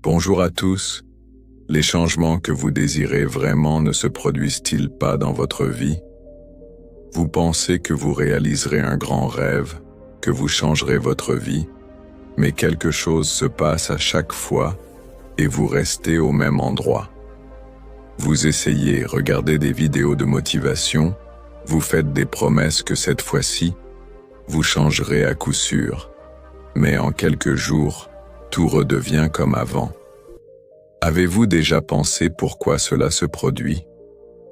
Bonjour à tous. Les changements que vous désirez vraiment ne se produisent-ils pas dans votre vie? Vous pensez que vous réaliserez un grand rêve, que vous changerez votre vie, mais quelque chose se passe à chaque fois et vous restez au même endroit. Vous essayez, regardez des vidéos de motivation, vous faites des promesses que cette fois-ci, vous changerez à coup sûr, mais en quelques jours, tout redevient comme avant. Avez-vous déjà pensé pourquoi cela se produit?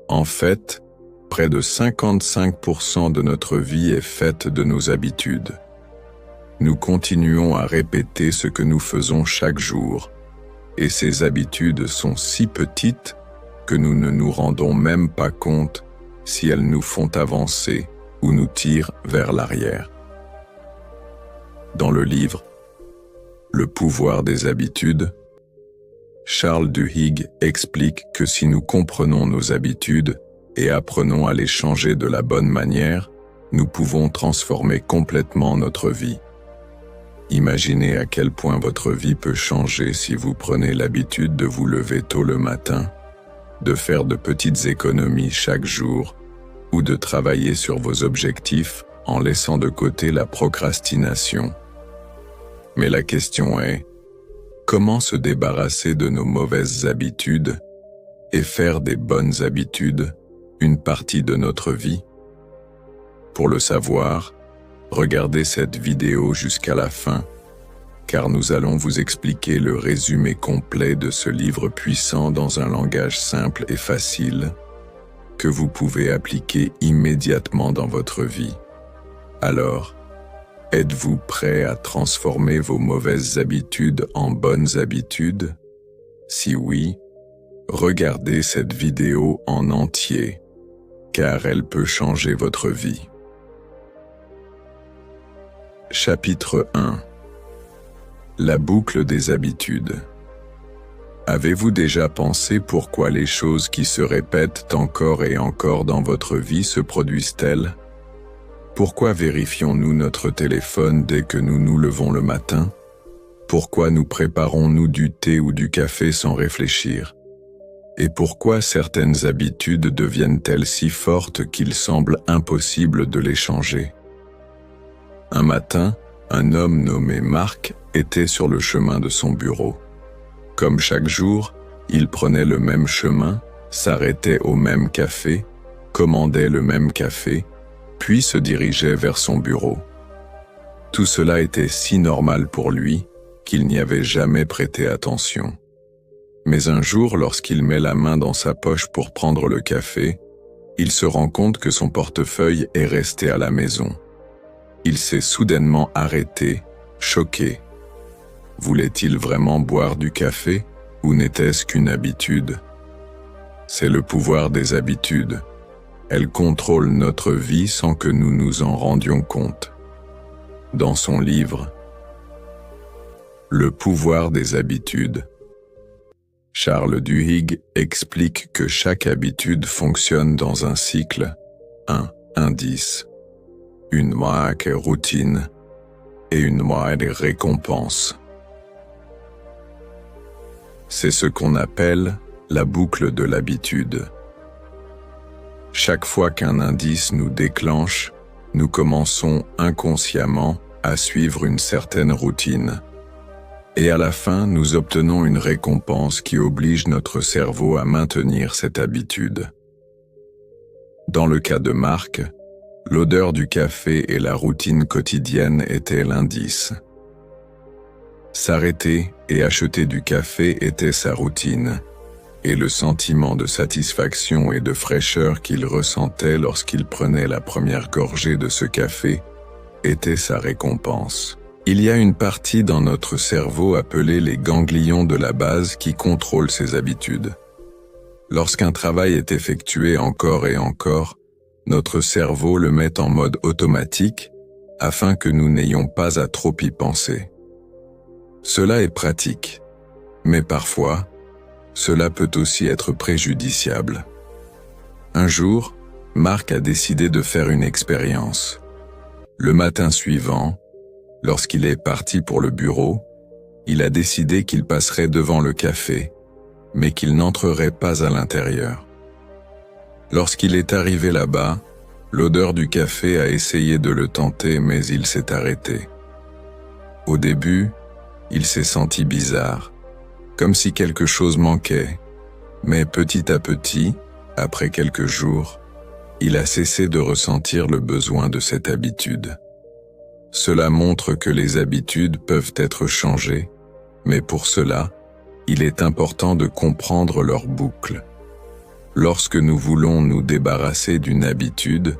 En fait, près de 55% de notre vie est faite de nos habitudes. Nous continuons à répéter ce que nous faisons chaque jour, et ces habitudes sont si petites que nous ne nous rendons même pas compte si elles nous font avancer ou nous tirent vers l'arrière. Dans le livre « Le pouvoir des habitudes », Charles Duhigg explique que si nous comprenons nos habitudes et apprenons à les changer de la bonne manière, nous pouvons transformer complètement notre vie. Imaginez à quel point votre vie peut changer si vous prenez l'habitude de vous lever tôt le matin, de faire de petites économies chaque jour ou de travailler sur vos objectifs en laissant de côté la procrastination. Mais la question est, comment se débarrasser de nos mauvaises habitudes et faire des bonnes habitudes une partie de notre vie? Pour le savoir, regardez cette vidéo jusqu'à la fin, car nous allons vous expliquer le résumé complet de ce livre puissant dans un langage simple et facile que vous pouvez appliquer immédiatement dans votre vie. Alors, êtes-vous prêt à transformer vos mauvaises habitudes en bonnes habitudes? Si oui, regardez cette vidéo en entier, car elle peut changer votre vie. Chapitre 1. La boucle des habitudes. Avez-vous déjà pensé pourquoi les choses qui se répètent encore et encore dans votre vie se produisent-elles? Pourquoi vérifions-nous notre téléphone dès que nous nous levons le matin? Pourquoi nous préparons-nous du thé ou du café sans réfléchir? Et pourquoi certaines habitudes deviennent-elles si fortes qu'il semble impossible de les changer? Un matin, un homme nommé Marc était sur le chemin de son bureau. Comme chaque jour, il prenait le même chemin, s'arrêtait au même café, commandait le même café, puis se dirigeait vers son bureau. Tout cela était si normal pour lui qu'il n'y avait jamais prêté attention. Mais un jour, lorsqu'il met la main dans sa poche pour prendre le café, il se rend compte que son portefeuille est resté à la maison. Il s'est soudainement arrêté, choqué. Voulait-il vraiment boire du café ou n'était-ce qu'une habitude? C'est le pouvoir des habitudes. Elles contrôlent notre vie sans que nous nous en rendions compte. Dans son livre « Le pouvoir des habitudes », Charles Duhigg explique que chaque habitude fonctionne dans un cycle, un indice, une marque routine et une marque récompense. C'est ce qu'on appelle la boucle de l'habitude. Chaque fois qu'un indice nous déclenche, nous commençons inconsciemment à suivre une certaine routine. Et à la fin, nous obtenons une récompense qui oblige notre cerveau à maintenir cette habitude. Dans le cas de Marc, l'odeur du café et la routine quotidienne étaient l'indice. S'arrêter et acheter du café était sa routine, et le sentiment de satisfaction et de fraîcheur qu'il ressentait lorsqu'il prenait la première gorgée de ce café était sa récompense. Il y a une partie dans notre cerveau appelée les ganglions de la base qui contrôle ces habitudes. Lorsqu'un travail est effectué encore et encore, notre cerveau le met en mode automatique afin que nous n'ayons pas à trop y penser. Cela est pratique, mais parfois, cela peut aussi être préjudiciable. Un jour, Marc a décidé de faire une expérience. Le matin suivant, lorsqu'il est parti pour le bureau, Il a décidé qu'il passerait devant le café, mais qu'il n'entrerait pas à l'intérieur. Lorsqu'il est arrivé là-bas, l'odeur du café a essayé de le tenter, mais il s'est arrêté. Au début, il s'est senti bizarre, comme si quelque chose manquait, mais petit à petit, après quelques jours, il a cessé de ressentir le besoin de cette habitude. Cela montre que les habitudes peuvent être changées, mais pour cela, il est important de comprendre leur boucle. Lorsque nous voulons nous débarrasser d'une habitude,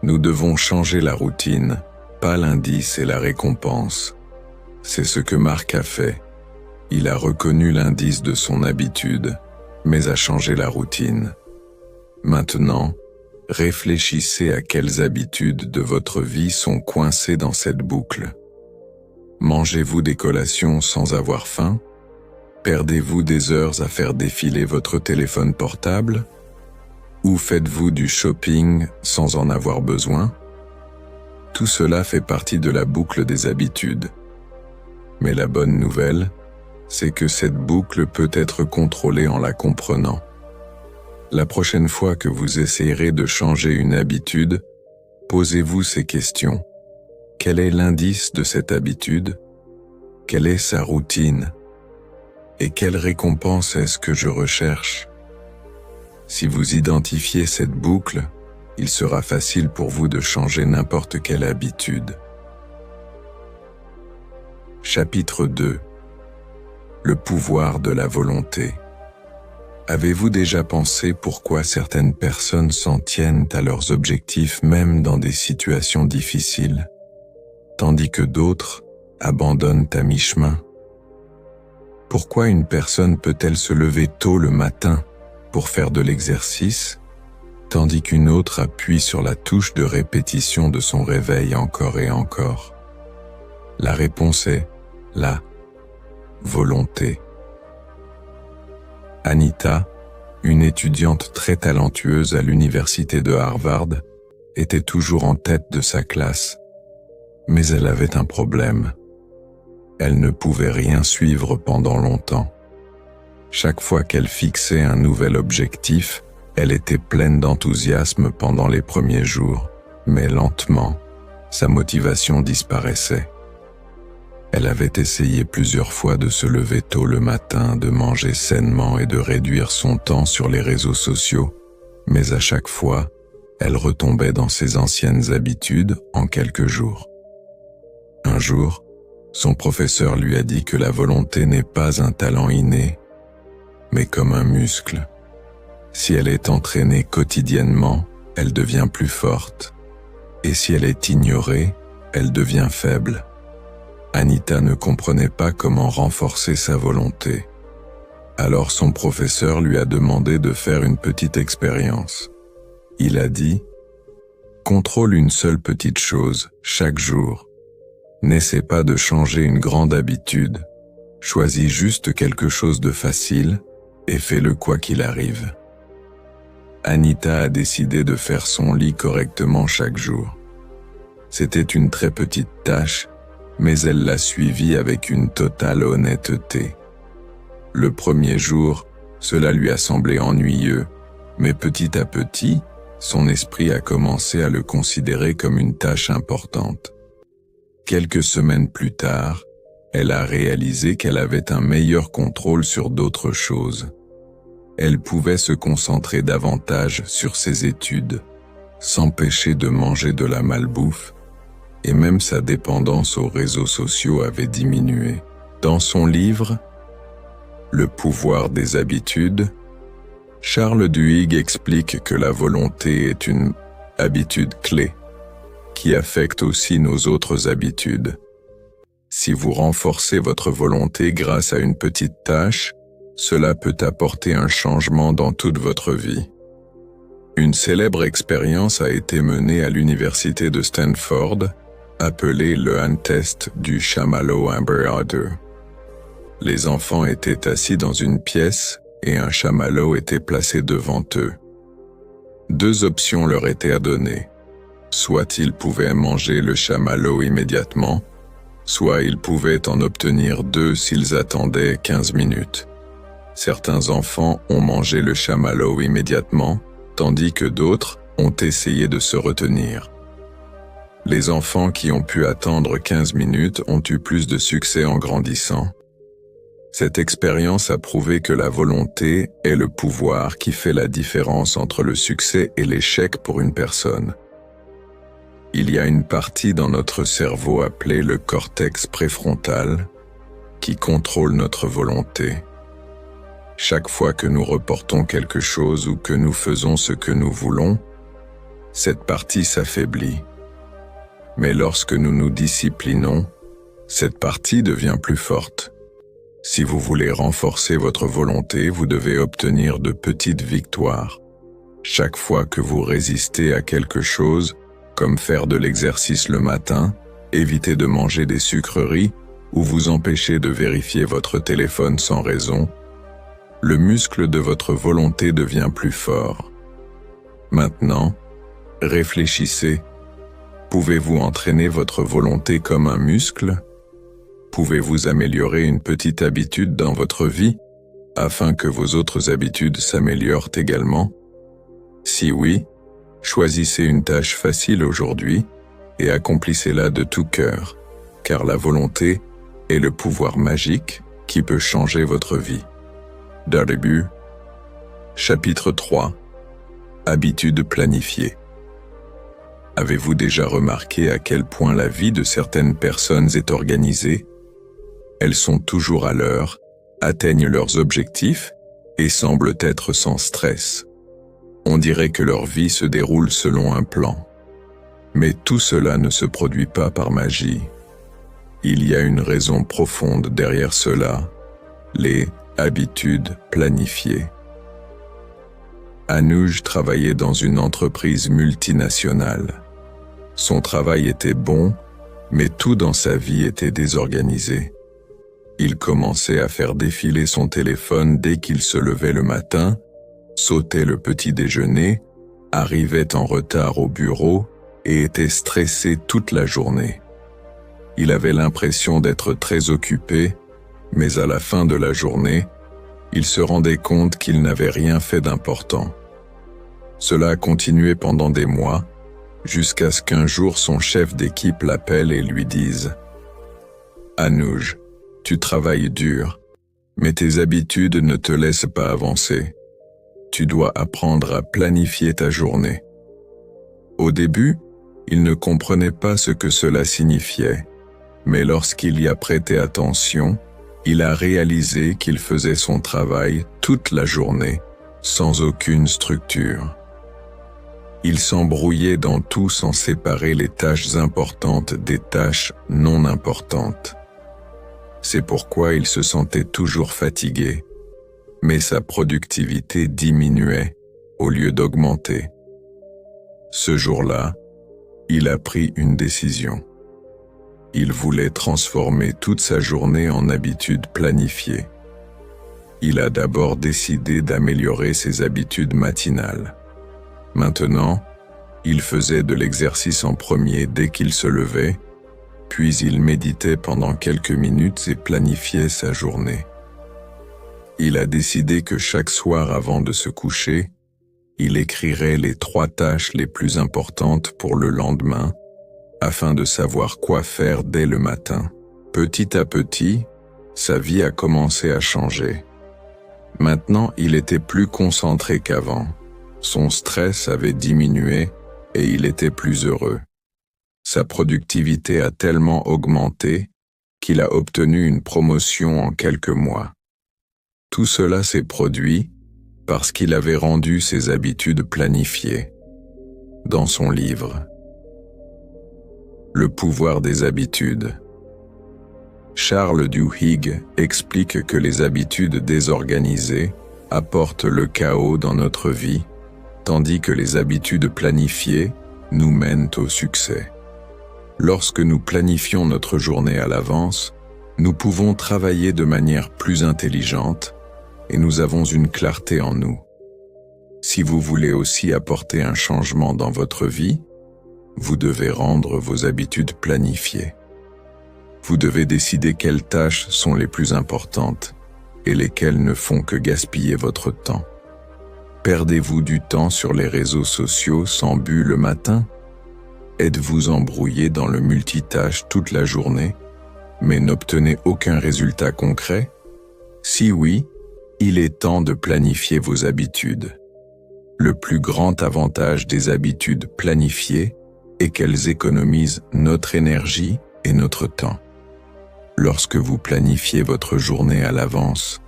nous devons changer la routine, pas l'indice et la récompense. C'est ce que Marc a fait. Il a reconnu l'indice de son habitude, mais a changé la routine. Maintenant, réfléchissez à quelles habitudes de votre vie sont coincées dans cette boucle. Mangez-vous des collations sans avoir faim? Perdez-vous des heures à faire défiler votre téléphone portable? Ou faites-vous du shopping sans en avoir besoin? Tout cela fait partie de la boucle des habitudes. Mais la bonne nouvelle, c'est que cette boucle peut être contrôlée en la comprenant. La prochaine fois que vous essayerez de changer une habitude, posez-vous ces questions. Quel est l'indice de cette habitude? Quelle est sa routine? Et quelle récompense est-ce que je recherche? Si vous identifiez cette boucle, il sera facile pour vous de changer n'importe quelle habitude. Chapitre 2. Le pouvoir de la volonté. Avez-vous déjà pensé pourquoi certaines personnes s'en tiennent à leurs objectifs même dans des situations difficiles, tandis que d'autres abandonnent à mi-chemin? Pourquoi une personne peut-elle se lever tôt le matin pour faire de l'exercice, tandis qu'une autre appuie sur la touche de répétition de son réveil encore et encore? La réponse est la volonté. Anita, une étudiante très talentueuse à l'université de Harvard, était toujours en tête de sa classe. Mais elle avait un problème. Elle ne pouvait rien suivre pendant longtemps. Chaque fois qu'elle fixait un nouvel objectif, elle était pleine d'enthousiasme pendant les premiers jours, mais lentement, sa motivation disparaissait. Elle avait essayé plusieurs fois de se lever tôt le matin, de manger sainement et de réduire son temps sur les réseaux sociaux, mais à chaque fois, elle retombait dans ses anciennes habitudes en quelques jours. Un jour, son professeur lui a dit que la volonté n'est pas un talent inné, mais comme un muscle. Si elle est entraînée quotidiennement, elle devient plus forte, et si elle est ignorée, elle devient faible. Anita ne comprenait pas comment renforcer sa volonté. Alors son professeur lui a demandé de faire une petite expérience. Il a dit « Contrôle une seule petite chose, chaque jour. N'essaie pas de changer une grande habitude. Choisis juste quelque chose de facile et fais-le quoi qu'il arrive. » Anita a décidé de faire son lit correctement chaque jour. C'était une très petite tâche, mais elle l'a suivi avec une totale honnêteté. Le premier jour, cela lui a semblé ennuyeux, mais petit à petit, son esprit a commencé à le considérer comme une tâche importante. Quelques semaines plus tard, elle a réalisé qu'elle avait un meilleur contrôle sur d'autres choses. Elle pouvait se concentrer davantage sur ses études, s'empêcher de manger de la malbouffe, et même sa dépendance aux réseaux sociaux avait diminué. Dans son livre « Le pouvoir des habitudes », Charles Duhigg explique que la volonté est une habitude clé qui affecte aussi nos autres habitudes. Si vous renforcez votre volonté grâce à une petite tâche, cela peut apporter un changement dans toute votre vie. Une célèbre expérience a été menée à l'université de Stanford, appelé le hand test du chamallow Amber Otter. Les enfants étaient assis dans une pièce et un chamallow était placé devant eux. Deux options leur étaient données. Soit ils pouvaient manger le chamallow immédiatement, soit ils pouvaient en obtenir 2 s'ils attendaient 15 minutes. Certains enfants ont mangé le chamallow immédiatement, tandis que d'autres ont essayé de se retenir. Les enfants qui ont pu attendre 15 minutes ont eu plus de succès en grandissant. Cette expérience a prouvé que la volonté est le pouvoir qui fait la différence entre le succès et l'échec pour une personne. Il y a une partie dans notre cerveau appelée le cortex préfrontal qui contrôle notre volonté. Chaque fois que nous reportons quelque chose ou que nous faisons ce que nous voulons, cette partie s'affaiblit. Mais lorsque nous nous disciplinons, cette partie devient plus forte. Si vous voulez renforcer votre volonté, vous devez obtenir de petites victoires. Chaque fois que vous résistez à quelque chose, comme faire de l'exercice le matin, éviter de manger des sucreries ou vous empêcher de vérifier votre téléphone sans raison, le muscle de votre volonté devient plus fort. Maintenant, réfléchissez. Pouvez-vous entraîner votre volonté comme un muscle? Pouvez-vous améliorer une petite habitude dans votre vie afin que vos autres habitudes s'améliorent également? Si oui, choisissez une tâche facile aujourd'hui et accomplissez-la de tout cœur, car la volonté est le pouvoir magique qui peut changer votre vie. Début. Chapitre 3. Habitudes planifiées. Avez-vous déjà remarqué à quel point la vie de certaines personnes est organisée? Elles sont toujours à l'heure, atteignent leurs objectifs et semblent être sans stress. On dirait que leur vie se déroule selon un plan. Mais tout cela ne se produit pas par magie. Il y a une raison profonde derrière cela, les habitudes planifiées. Anuj travaillait dans une entreprise multinationale. Son travail était bon, mais tout dans sa vie était désorganisé. Il commençait à faire défiler son téléphone dès qu'il se levait le matin, sautait le petit déjeuner, arrivait en retard au bureau et était stressé toute la journée. Il avait l'impression d'être très occupé, mais à la fin de la journée, il se rendait compte qu'il n'avait rien fait d'important. Cela a continué pendant des mois, jusqu'à ce qu'un jour son chef d'équipe l'appelle et lui dise « Anuj, tu travailles dur, mais tes habitudes ne te laissent pas avancer. Tu dois apprendre à planifier ta journée. » Au début, il ne comprenait pas ce que cela signifiait, mais lorsqu'il y a prêté attention, il a réalisé qu'il faisait son travail toute la journée, sans aucune structure. Il s'embrouillait dans tout sans séparer les tâches importantes des tâches non importantes. C'est pourquoi il se sentait toujours fatigué, mais sa productivité diminuait au lieu d'augmenter. Ce jour-là, il a pris une décision. Il voulait transformer toute sa journée en habitude planifiée. Il a d'abord décidé d'améliorer ses habitudes matinales. Maintenant, il faisait de l'exercice en premier dès qu'il se levait, puis il méditait pendant quelques minutes et planifiait sa journée. Il a décidé que chaque soir avant de se coucher, il écrirait les 3 tâches les plus importantes pour le lendemain, afin de savoir quoi faire dès le matin. Petit à petit, sa vie a commencé à changer. Maintenant, il était plus concentré qu'avant. Son stress avait diminué et il était plus heureux. Sa productivité a tellement augmenté qu'il a obtenu une promotion en quelques mois. Tout cela s'est produit parce qu'il avait rendu ses habitudes planifiées. Dans son livre « Le pouvoir des habitudes », Charles Duhigg explique que les habitudes désorganisées apportent le chaos dans notre vie, tandis que les habitudes planifiées nous mènent au succès. Lorsque nous planifions notre journée à l'avance, nous pouvons travailler de manière plus intelligente et nous avons une clarté en nous. Si vous voulez aussi apporter un changement dans votre vie, vous devez rendre vos habitudes planifiées. Vous devez décider quelles tâches sont les plus importantes et lesquelles ne font que gaspiller votre temps. Perdez-vous du temps sur les réseaux sociaux sans but le matin? Êtes-vous embrouillé dans le multitâche toute la journée, mais n'obtenez aucun résultat concret? Si oui, il est temps de planifier vos habitudes. Le plus grand avantage des habitudes planifiées est qu'elles économisent notre énergie et notre temps. Lorsque vous planifiez votre journée à l'avance,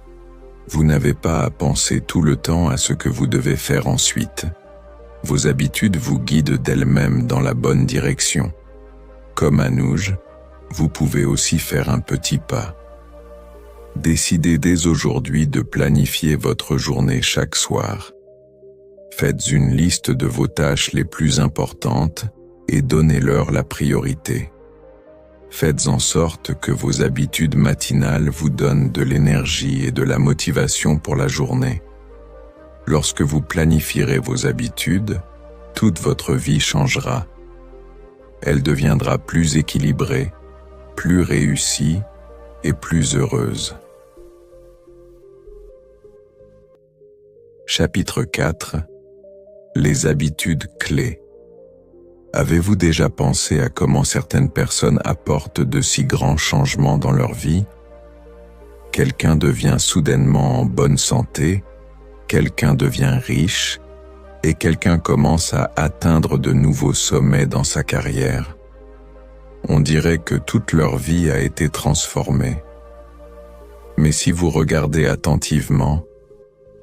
vous n'avez pas à penser tout le temps à ce que vous devez faire ensuite. Vos habitudes vous guident d'elles-mêmes dans la bonne direction. Comme Anouj, vous pouvez aussi faire un petit pas. Décidez dès aujourd'hui de planifier votre journée chaque soir. Faites une liste de vos tâches les plus importantes et donnez-leur la priorité. Faites en sorte que vos habitudes matinales vous donnent de l'énergie et de la motivation pour la journée. Lorsque vous planifierez vos habitudes, toute votre vie changera. Elle deviendra plus équilibrée, plus réussie et plus heureuse. Chapitre 4. Les habitudes clés. Avez-vous déjà pensé à comment certaines personnes apportent de si grands changements dans leur vie? Quelqu'un devient soudainement en bonne santé, quelqu'un devient riche, et quelqu'un commence à atteindre de nouveaux sommets dans sa carrière. On dirait que toute leur vie a été transformée. Mais si vous regardez attentivement,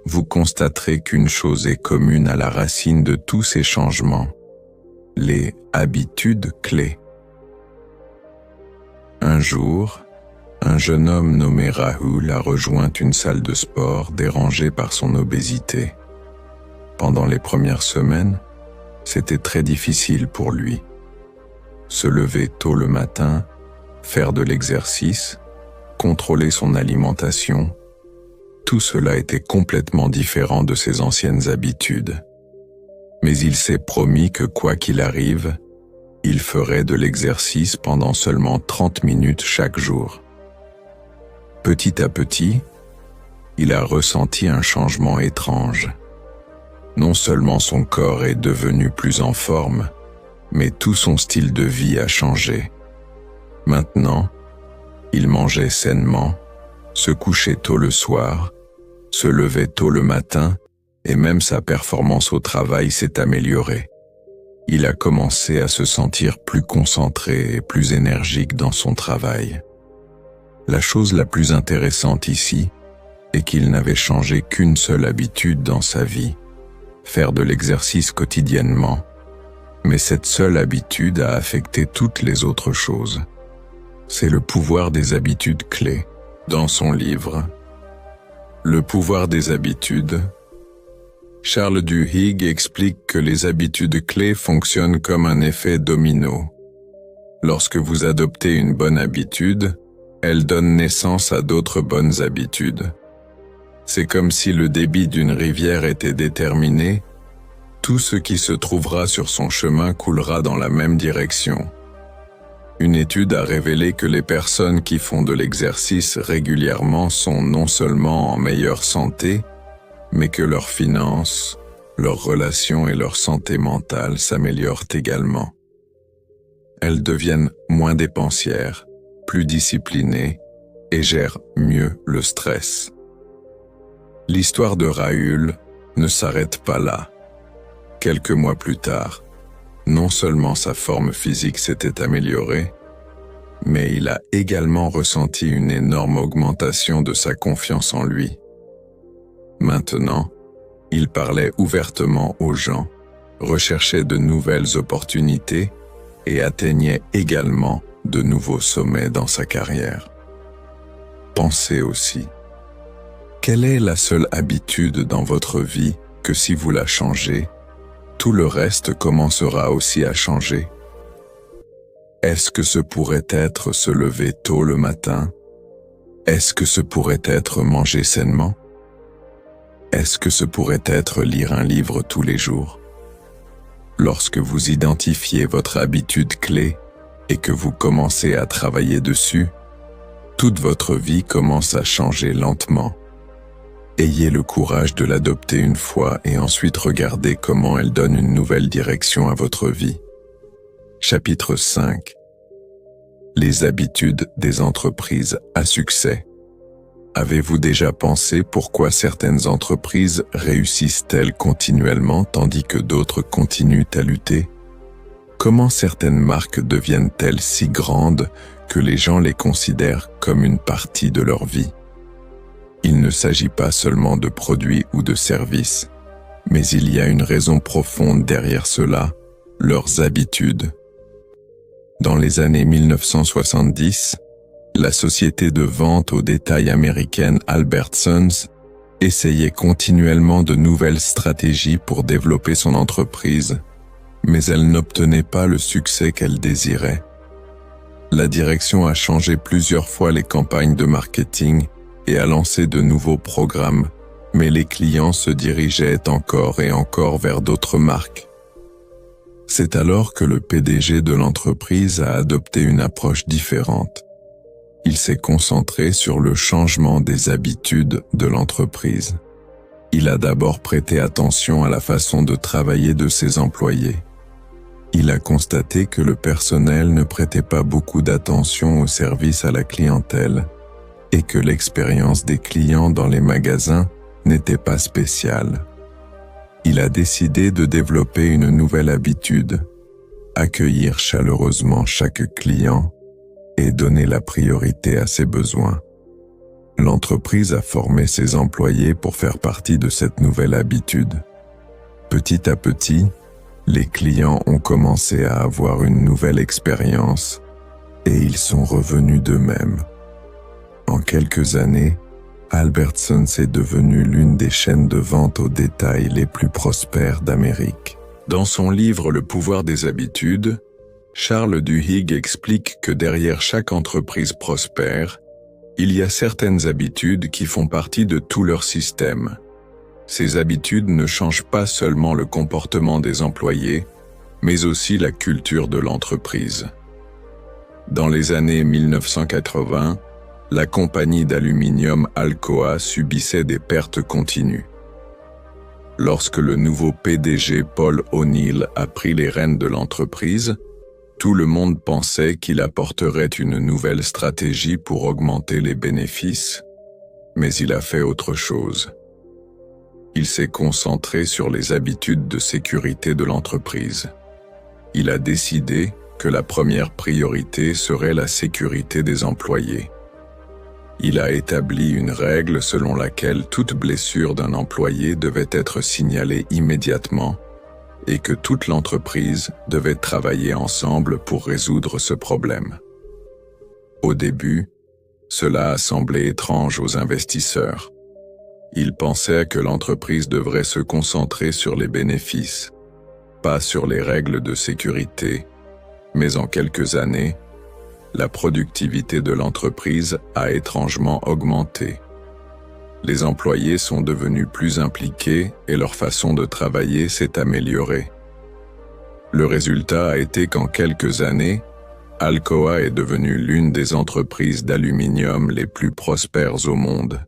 vous constaterez qu'une chose est commune à la racine de tous ces changements: les habitudes clés. Un jour, un jeune homme nommé Rahul a rejoint une salle de sport dérangé par son obésité. Pendant les premières semaines, c'était très difficile pour lui. Se lever tôt le matin, faire de l'exercice, contrôler son alimentation, tout cela était complètement différent de ses anciennes habitudes. Mais il s'est promis que quoi qu'il arrive, il ferait de l'exercice pendant seulement 30 minutes chaque jour. Petit à petit, il a ressenti un changement étrange. Non seulement son corps est devenu plus en forme, mais tout son style de vie a changé. Maintenant, il mangeait sainement, se couchait tôt le soir, se levait tôt le matin, et même sa performance au travail s'est améliorée. Il a commencé à se sentir plus concentré et plus énergique dans son travail. La chose la plus intéressante ici est qu'il n'avait changé qu'une seule habitude dans sa vie: faire de l'exercice quotidiennement. Mais cette seule habitude a affecté toutes les autres choses. C'est le pouvoir des habitudes clés. Dans son livre « Le pouvoir des habitudes », Charles Duhigg explique que les habitudes clés fonctionnent comme un effet domino. Lorsque vous adoptez une bonne habitude, elle donne naissance à d'autres bonnes habitudes. C'est comme si le débit d'une rivière était déterminé, tout ce qui se trouvera sur son chemin coulera dans la même direction. Une étude a révélé que les personnes qui font de l'exercice régulièrement sont non seulement en meilleure santé, mais que leurs finances, leurs relations et leur santé mentale s'améliorent également. Elles deviennent moins dépensières, plus disciplinées et gèrent mieux le stress. L'histoire de Rahul ne s'arrête pas là. Quelques mois plus tard, non seulement sa forme physique s'était améliorée, mais il a également ressenti une énorme augmentation de sa confiance en lui. Maintenant, il parlait ouvertement aux gens, recherchait de nouvelles opportunités et atteignait également de nouveaux sommets dans sa carrière. Pensez aussi, quelle est la seule habitude dans votre vie que si vous la changez, tout le reste commencera aussi à changer? Est-ce que ce pourrait être se lever tôt le matin? Est-ce que ce pourrait être manger sainement? Est-ce que ce pourrait être lire un livre tous les jours? Lorsque vous identifiez votre habitude clé, et que vous commencez à travailler dessus, toute votre vie commence à changer lentement. Ayez le courage de l'adopter une fois et ensuite regardez comment elle donne une nouvelle direction à votre vie. Chapitre 5. Les habitudes des entreprises à succès. Avez-vous déjà pensé pourquoi certaines entreprises réussissent-elles continuellement tandis que d'autres continuent à lutter? Comment certaines marques deviennent-elles si grandes que les gens les considèrent comme une partie de leur vie? Il ne s'agit pas seulement de produits ou de services, mais il y a une raison profonde derrière cela, leurs habitudes. Dans les années 1970, la société de vente au détail américaine Albertsons essayait continuellement de nouvelles stratégies pour développer son entreprise, mais elle n'obtenait pas le succès qu'elle désirait. La direction a changé plusieurs fois les campagnes de marketing et a lancé de nouveaux programmes, mais les clients se dirigeaient encore et encore vers d'autres marques. C'est alors que le PDG de l'entreprise a adopté une approche différente. Il s'est concentré sur le changement des habitudes de l'entreprise. Il a d'abord prêté attention à la façon de travailler de ses employés. Il a constaté que le personnel ne prêtait pas beaucoup d'attention au service à la clientèle et que l'expérience des clients dans les magasins n'était pas spéciale. Il a décidé de développer une nouvelle habitude, accueillir chaleureusement chaque client et donner la priorité à ses besoins. L'entreprise a formé ses employés pour faire partie de cette nouvelle habitude. Petit à petit, les clients ont commencé à avoir une nouvelle expérience et ils sont revenus d'eux-mêmes. En quelques années, Albertsons est devenu l'une des chaînes de vente au détail les plus prospères d'Amérique. Dans son livre Le pouvoir des habitudes, Charles Duhigg explique que derrière chaque entreprise prospère, il y a certaines habitudes qui font partie de tout leur système. Ces habitudes ne changent pas seulement le comportement des employés, mais aussi la culture de l'entreprise. Dans les années 1980, la compagnie d'aluminium Alcoa subissait des pertes continues. Lorsque le nouveau PDG Paul O'Neill a pris les rênes de l'entreprise, tout le monde pensait qu'il apporterait une nouvelle stratégie pour augmenter les bénéfices, mais il a fait autre chose. Il s'est concentré sur les habitudes de sécurité de l'entreprise. Il a décidé que la première priorité serait la sécurité des employés. Il a établi une règle selon laquelle toute blessure d'un employé devait être signalée immédiatement et que toute l'entreprise devait travailler ensemble pour résoudre ce problème. Au début, cela a semblé étrange aux investisseurs. Ils pensaient que l'entreprise devrait se concentrer sur les bénéfices, pas sur les règles de sécurité, mais en quelques années, la productivité de l'entreprise a étrangement augmenté. Les employés sont devenus plus impliqués et leur façon de travailler s'est améliorée. Le résultat a été qu'en quelques années, Alcoa est devenue l'une des entreprises d'aluminium les plus prospères au monde.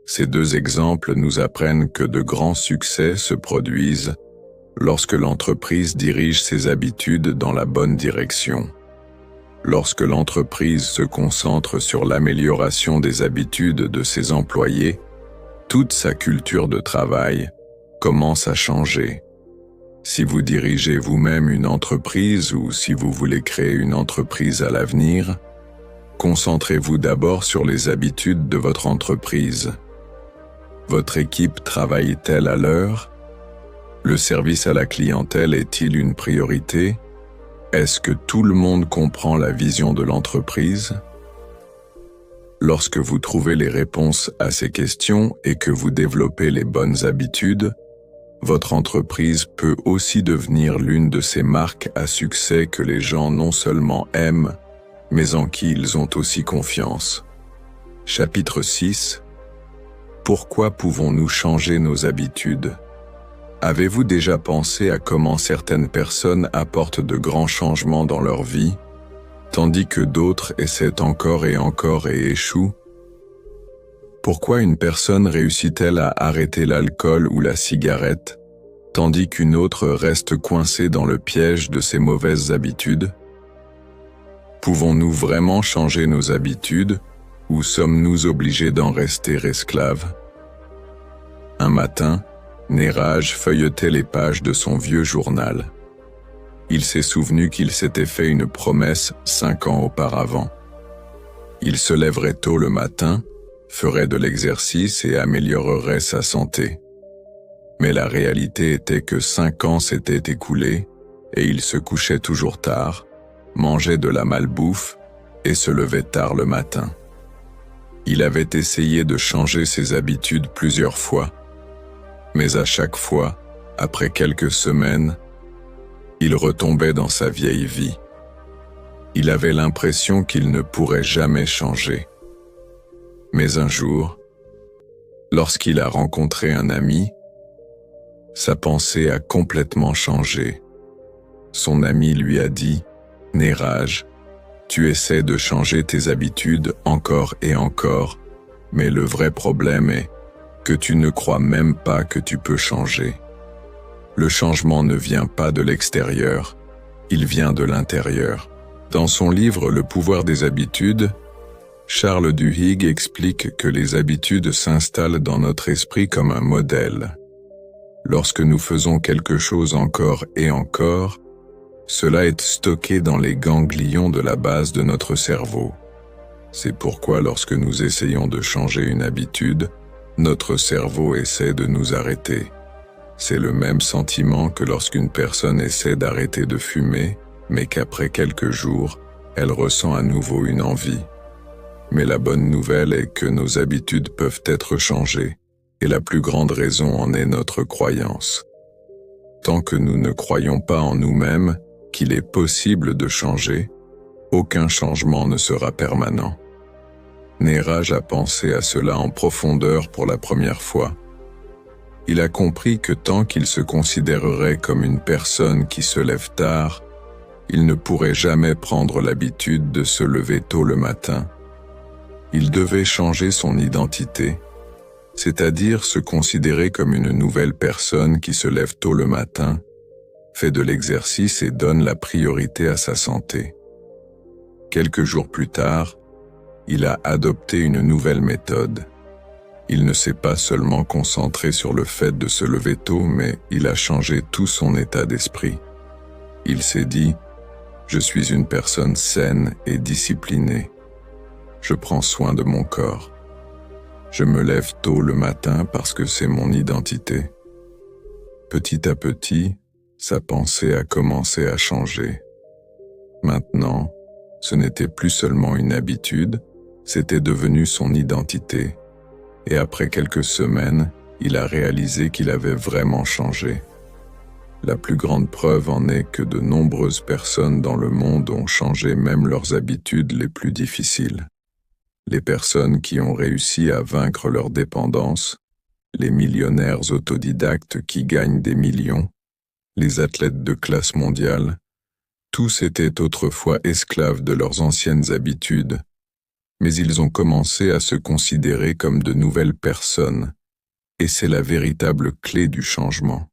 Ces deux exemples nous apprennent que de grands succès se produisent lorsque l'entreprise dirige ses habitudes dans la bonne direction. Lorsque l'entreprise se concentre sur l'amélioration des habitudes de ses employés, toute sa culture de travail commence à changer. Si vous dirigez vous-même une entreprise ou si vous voulez créer une entreprise à l'avenir, concentrez-vous d'abord sur les habitudes de votre entreprise. Votre équipe travaille-t-elle à l'heure? Le service à la clientèle est-il une priorité? Est-ce que tout le monde comprend la vision de l'entreprise? Lorsque vous trouvez les réponses à ces questions et que vous développez les bonnes habitudes, votre entreprise peut aussi devenir l'une de ces marques à succès que les gens non seulement aiment, mais en qui ils ont aussi confiance. Chapitre 6. Pourquoi pouvons-nous changer nos habitudes? Avez-vous déjà pensé à comment certaines personnes apportent de grands changements dans leur vie, tandis que d'autres essaient encore et échouent? Pourquoi une personne réussit-elle à arrêter l'alcool ou la cigarette, tandis qu'une autre reste coincée dans le piège de ses mauvaises habitudes? Pouvons-nous vraiment changer nos habitudes, ou sommes-nous obligés d'en rester esclaves? Un matin, Neeraj feuilletait les pages de son vieux journal. Il s'est souvenu qu'il s'était fait une promesse 5 ans auparavant. Il se lèverait tôt le matin, ferait de l'exercice et améliorerait sa santé. Mais la réalité était que 5 ans s'étaient écoulés et il se couchait toujours tard, mangeait de la malbouffe et se levait tard le matin. Il avait essayé de changer ses habitudes plusieurs fois, mais à chaque fois, après quelques semaines, il retombait dans sa vieille vie. Il avait l'impression qu'il ne pourrait jamais changer. Mais un jour, lorsqu'il a rencontré un ami, sa pensée a complètement changé. Son ami lui a dit « Neeraj, tu essaies de changer tes habitudes encore et encore, mais le vrai problème est que tu ne crois même pas que tu peux changer. Le changement ne vient pas de l'extérieur, il vient de l'intérieur. » Dans son livre « Le pouvoir des habitudes », Charles Duhigg explique que les habitudes s'installent dans notre esprit comme un modèle. Lorsque nous faisons quelque chose encore et encore, cela est stocké dans les ganglions de la base de notre cerveau. C'est pourquoi lorsque nous essayons de changer une habitude, notre cerveau essaie de nous arrêter. C'est le même sentiment que lorsqu'une personne essaie d'arrêter de fumer, mais qu'après quelques jours, elle ressent à nouveau une envie. Mais la bonne nouvelle est que nos habitudes peuvent être changées, et la plus grande raison en est notre croyance. Tant que nous ne croyons pas en nous-mêmes qu'il est possible de changer, aucun changement ne sera permanent. Neeraj a pensé à cela en profondeur pour la première fois. Il a compris que tant qu'il se considérerait comme une personne qui se lève tard, il ne pourrait jamais prendre l'habitude de se lever tôt le matin. Il devait changer son identité, c'est-à-dire se considérer comme une nouvelle personne qui se lève tôt le matin, fait de l'exercice et donne la priorité à sa santé. Quelques jours plus tard, il a adopté une nouvelle méthode. Il ne s'est pas seulement concentré sur le fait de se lever tôt, mais il a changé tout son état d'esprit. Il s'est dit « Je suis une personne saine et disciplinée. Je prends soin de mon corps. Je me lève tôt le matin parce que c'est mon identité. » Petit à petit, sa pensée a commencé à changer. Maintenant, ce n'était plus seulement une habitude, c'était devenu son identité. Et après quelques semaines, il a réalisé qu'il avait vraiment changé. La plus grande preuve en est que de nombreuses personnes dans le monde ont changé même leurs habitudes les plus difficiles. Les personnes qui ont réussi à vaincre leur dépendance, les millionnaires autodidactes qui gagnent des millions, les athlètes de classe mondiale, tous étaient autrefois esclaves de leurs anciennes habitudes, mais ils ont commencé à se considérer comme de nouvelles personnes, et c'est la véritable clé du changement.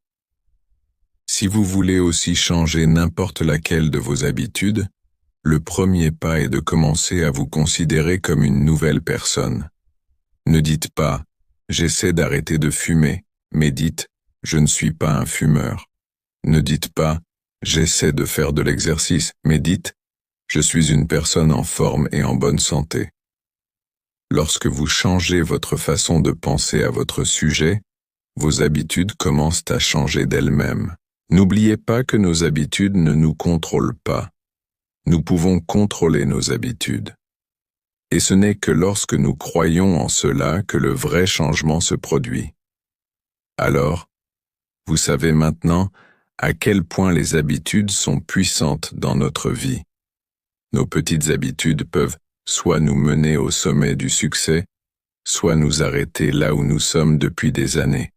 Si vous voulez aussi changer n'importe laquelle de vos habitudes, le premier pas est de commencer à vous considérer comme une nouvelle personne. Ne dites pas « j'essaie d'arrêter de fumer », mais dites « je ne suis pas un fumeur ». Ne dites pas « j'essaie de faire de l'exercice », mais dites « je suis une personne en forme et en bonne santé ». Lorsque vous changez votre façon de penser à votre sujet, vos habitudes commencent à changer d'elles-mêmes. N'oubliez pas que nos habitudes ne nous contrôlent pas. Nous pouvons contrôler nos habitudes. Et ce n'est que lorsque nous croyons en cela que le vrai changement se produit. Alors, vous savez maintenant à quel point les habitudes sont puissantes dans notre vie. Nos petites habitudes peuvent soit nous mener au sommet du succès, soit nous arrêter là où nous sommes depuis des années.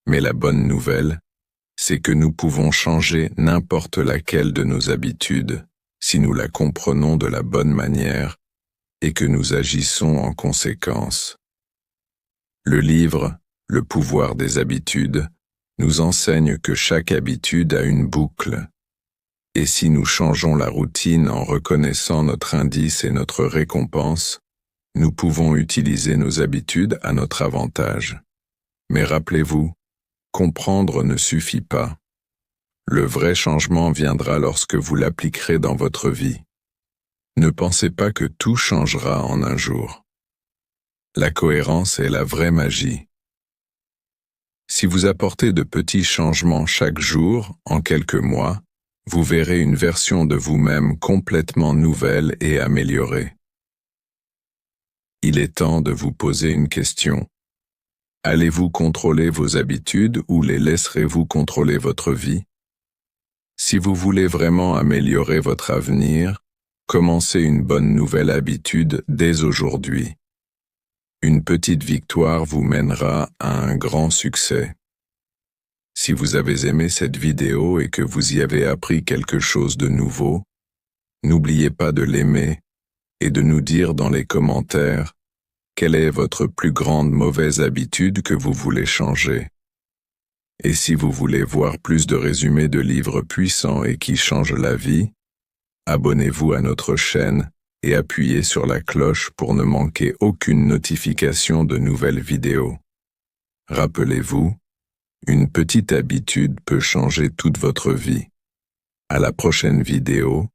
Mais la bonne nouvelle, c'est que nous pouvons changer n'importe laquelle de nos habitudes si nous la comprenons de la bonne manière et que nous agissons en conséquence. Le livre « Le pouvoir des habitudes » nous enseigne que chaque habitude a une boucle. Et si nous changeons la routine en reconnaissant notre indice et notre récompense, nous pouvons utiliser nos habitudes à notre avantage. Mais rappelez-vous, comprendre ne suffit pas. Le vrai changement viendra lorsque vous l'appliquerez dans votre vie. Ne pensez pas que tout changera en un jour. La cohérence est la vraie magie. Si vous apportez de petits changements chaque jour, en quelques mois, vous verrez une version de vous-même complètement nouvelle et améliorée. Il est temps de vous poser une question. Allez-vous contrôler vos habitudes ou les laisserez-vous contrôler votre vie? Si vous voulez vraiment améliorer votre avenir, commencez une bonne nouvelle habitude dès aujourd'hui. Une petite victoire vous mènera à un grand succès. Si vous avez aimé cette vidéo et que vous y avez appris quelque chose de nouveau, n'oubliez pas de l'aimer et de nous dire dans les commentaires quelle est votre plus grande mauvaise habitude que vous voulez changer. Et si vous voulez voir plus de résumés de livres puissants et qui changent la vie, abonnez-vous à notre chaîne et appuyez sur la cloche pour ne manquer aucune notification de nouvelles vidéos. Rappelez-vous, une petite habitude peut changer toute votre vie. À la prochaine vidéo